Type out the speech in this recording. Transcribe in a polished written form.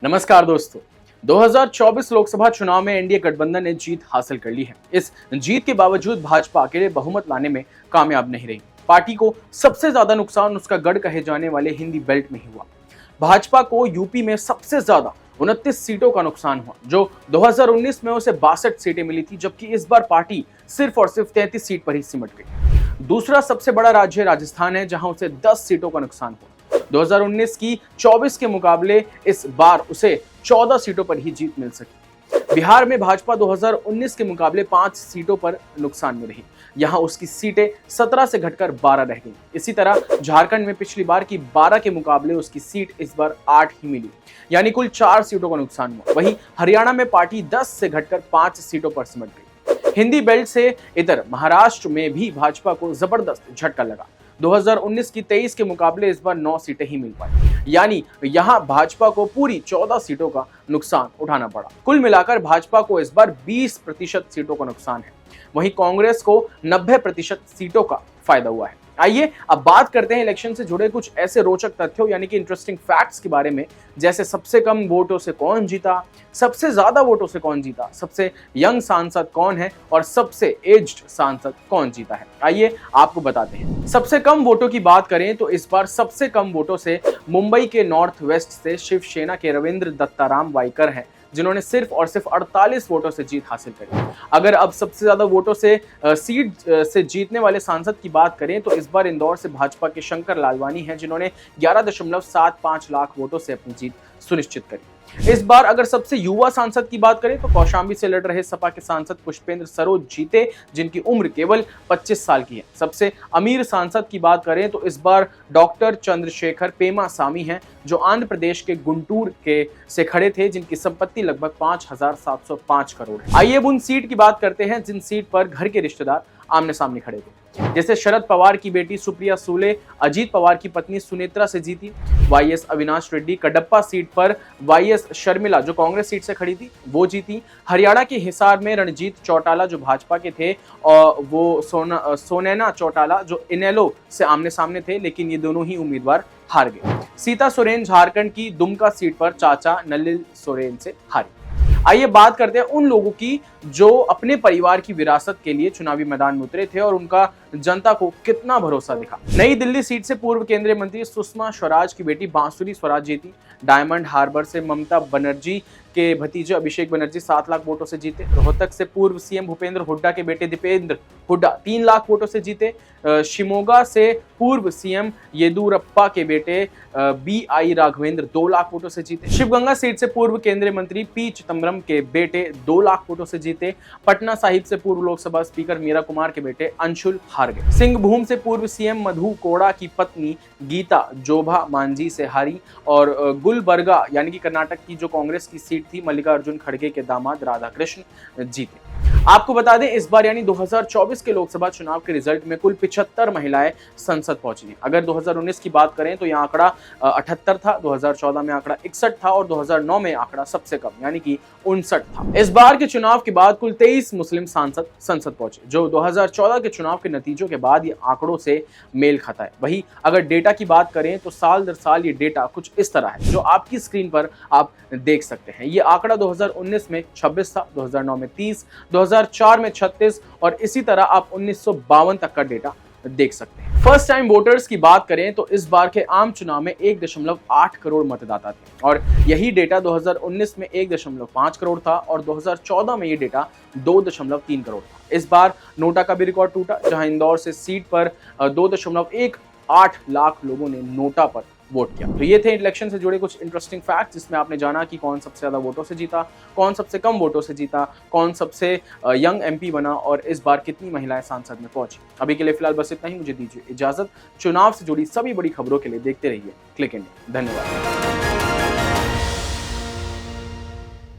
नमस्कार दोस्तों। 2024 लोकसभा चुनाव में एनडीए गठबंधन ने जीत हासिल कर ली है। इस जीत के बावजूद भाजपा अकेले बहुमत लाने में कामयाब नहीं रही। पार्टी को सबसे ज्यादा नुकसान उसका गढ़ कहे जाने वाले हिंदी बेल्ट में ही हुआ। भाजपा को यूपी में सबसे ज्यादा 29 सीटों का नुकसान हुआ, जो 2019 में उसे 62 सीटें मिली थी, जबकि इस बार पार्टी सिर्फ और सिर्फ 33 सीट पर ही सिमट गई। दूसरा सबसे बड़ा राज्य राजस्थान है, जहां उसे 10 सीटों का नुकसान हुआ। 2019 की 24 के मुकाबले इस बार उसे 14 सीटों पर ही जीत मिल सकी। बिहार में भाजपा 2019 के मुकाबले 5 सीटों पर नुकसान में रही। यहां उसकी सीटें 17 से घटकर 12 रह गईं। इसी तरह झारखंड में पिछली बार की 12 के मुकाबले उसकी सीट इस बार 8 ही मिली, यानी कुल 4 सीटों का नुकसान हुआ। वहीं हरियाणा में पार्टी 10 से घटकर 5 सीटों पर सिमट गई। हिंदी बेल्ट से इधर महाराष्ट्र में भी भाजपा को जबरदस्त झटका लगा। 2019 की 23 के मुकाबले इस बार 9 सीटें ही मिल पाई, यानी यहां भाजपा को पूरी 14 सीटों का नुकसान उठाना पड़ा। कुल मिलाकर भाजपा को इस बार 20% सीटों का नुकसान है। वहीं कांग्रेस को 90% सीटों का फायदा हुआ है। आइए अब बात करते हैं इलेक्शन से जुड़े कुछ ऐसे रोचक तथ्यों यानी कि इंटरेस्टिंग फैक्ट्स के बारे में, जैसे सबसे कम वोटों से कौन जीता, सबसे ज्यादा वोटों से कौन जीता, सबसे यंग सांसद कौन है और सबसे एज्ड सांसद कौन जीता है। आइए आपको बताते हैं। सबसे कम वोटों की बात करें तो इस बार सबसे कम वोटों से मुंबई के नॉर्थ वेस्ट से शिवसेना के रविंद्र दत्ताराम वाइकर हैं, जिन्होंने सिर्फ और सिर्फ 48 वोटों से जीत हासिल करी। अगर अब सबसे ज्यादा वोटों से सीट से जीतने वाले सांसद की बात करें तो इस बार इंदौर से भाजपा के शंकर लालवानी हैं, जिन्होंने 11.75 लाख वोटों से अपनी जीत सुनिश्चित करी। इस बार अगर सबसे युवा सांसद की बात करें तो कौशाम्बी से लड़ रहे सपा के सांसद पुष्पेंद्र सरोज जीते, जिनकी उम्र केवल 25 साल की है। सबसे अमीर सांसद की बात करें तो इस बार डॉक्टर चंद्रशेखर पेमासामी हैं, जो आंध्र प्रदेश के गुंटूर के से खड़े थे, जिनकी संपत्ति लगभग 5,705 करोड़ है। आइए अब उन सीट की बात करते हैं जिन सीट पर घर के रिश्तेदार आमने सामने खड़े थे। जैसे शरद पवार की बेटी सुप्रिया सुले अजीत पवार की पत्नी सुनेत्रा से जीती। वाईएस अविनाश रेड्डी कडप्पा सीट पर वाईएस शर्मिला, जो कांग्रेस सीट से खड़ी थी, वो जीती। हरियाणा के हिसार में रणजीत चौटाला, जो भाजपा के थे, और वो सोनैना चौटाला, जो इनेलो से आमने सामने थे, लेकिन ये दोनों ही उम्मीदवार हार गए। सीता सोरेन झारखंड की दुमका सीट पर चाचा नलिन सोरेन से हारी। आइए बात करते हैं उन लोगों की जो अपने परिवार की विरासत के लिए चुनावी मैदान में उतरे थे और उनका जनता को कितना भरोसा दिखा। नई दिल्ली सीट से पूर्व केंद्रीय मंत्री सुषमा स्वराज की बेटी बांसुरी स्वराज जीती। डायमंड हार्बर से ममता बनर्जी के भतीजे अभिषेक बनर्जी 7 लाख वोटों से जीते। रोहतक से पूर्व सीएम भूपेंद्र हुड्डा के बेटे दीपेंद्र हुड्डा 3 लाख वोटों से जीते। शिमोगा से पूर्व सीएम येदुरप्पा के बेटे BI राघवेंद्र 2 लाख वोटों से जीते। शिवगंगा सीट से पूर्व केंद्रीय मंत्री पी चिदम्बरम के बेटे 2 लाख वोटों से जीते। पटना साहिब से पूर्व लोकसभा स्पीकर मीरा कुमार के बेटे अंशुल हार गए। सिंहभूम से पूर्व सीएम मधु कोड़ा की पत्नी गीता जोभा मांझी से हारी। और गुलबर्गा यानी कि कर्नाटक की जो कांग्रेस की सीट थी, मल्लिकार्जुन खड़गे के दामाद राधाकृष्ण जीते। आपको बता दें, इस बार यानी 2024 के लोकसभा चुनाव के रिजल्ट में कुल 75 महिलाएं संसद पहुंची हैं। अगर 2019 की बात करें तो यह आंकड़ा 78 था, 2014 में आंकड़ा 61 था और 2009 में आंकड़ा सबसे कम यानी कि 59 था। इस बार के चुनाव के बाद कुल 23 मुस्लिम सांसद संसद पहुंचे, जो 2014 के चुनाव के नतीजों के बाद ये आंकड़ों से मेल खाता है। वही अगर डेटा की बात करें तो साल दर साल ये डेटा कुछ इस तरह है, जो आपकी स्क्रीन पर आप देख सकते हैं। ये आंकड़ा 2019 में 26 था, 2009 में 30, 2004 में 36 और इसी तरह आप 1952 तक का डेटा देख सकते हैं। फर्स्ट टाइम वोटर्स की बात करें तो इस बार के आम चुनाव में 1.8 करोड़ मतदाता थे और यही डेटा 2019 में 1.5 करोड़ था और 2014 में ये डेटा 2.3 करोड़ था। इस बार नोटा का भी रिकॉर्ड टूटा, जहां इंदौर से सीट पर 2.18 लाख लोगों ने नोटा पर वोट किया। तो ये थे इलेक्शन से जुड़े कुछ इंटरेस्टिंग फैक्ट्स, जिसमें आपने जाना कि कौन सबसे ज्यादा वोटों से जीता, कौन सबसे कम वोटों से जीता, कौन सबसे यंग MP बना और इस बार कितनी महिलाएं सांसद में पहुंची। अभी के लिए फिलहाल बस इतना ही, मुझे दीजिए इजाजत। चुनाव से जुड़ी सभी बड़ी खबरों के लिए देखते रहिए क्लिक इंडिया। धन्यवाद।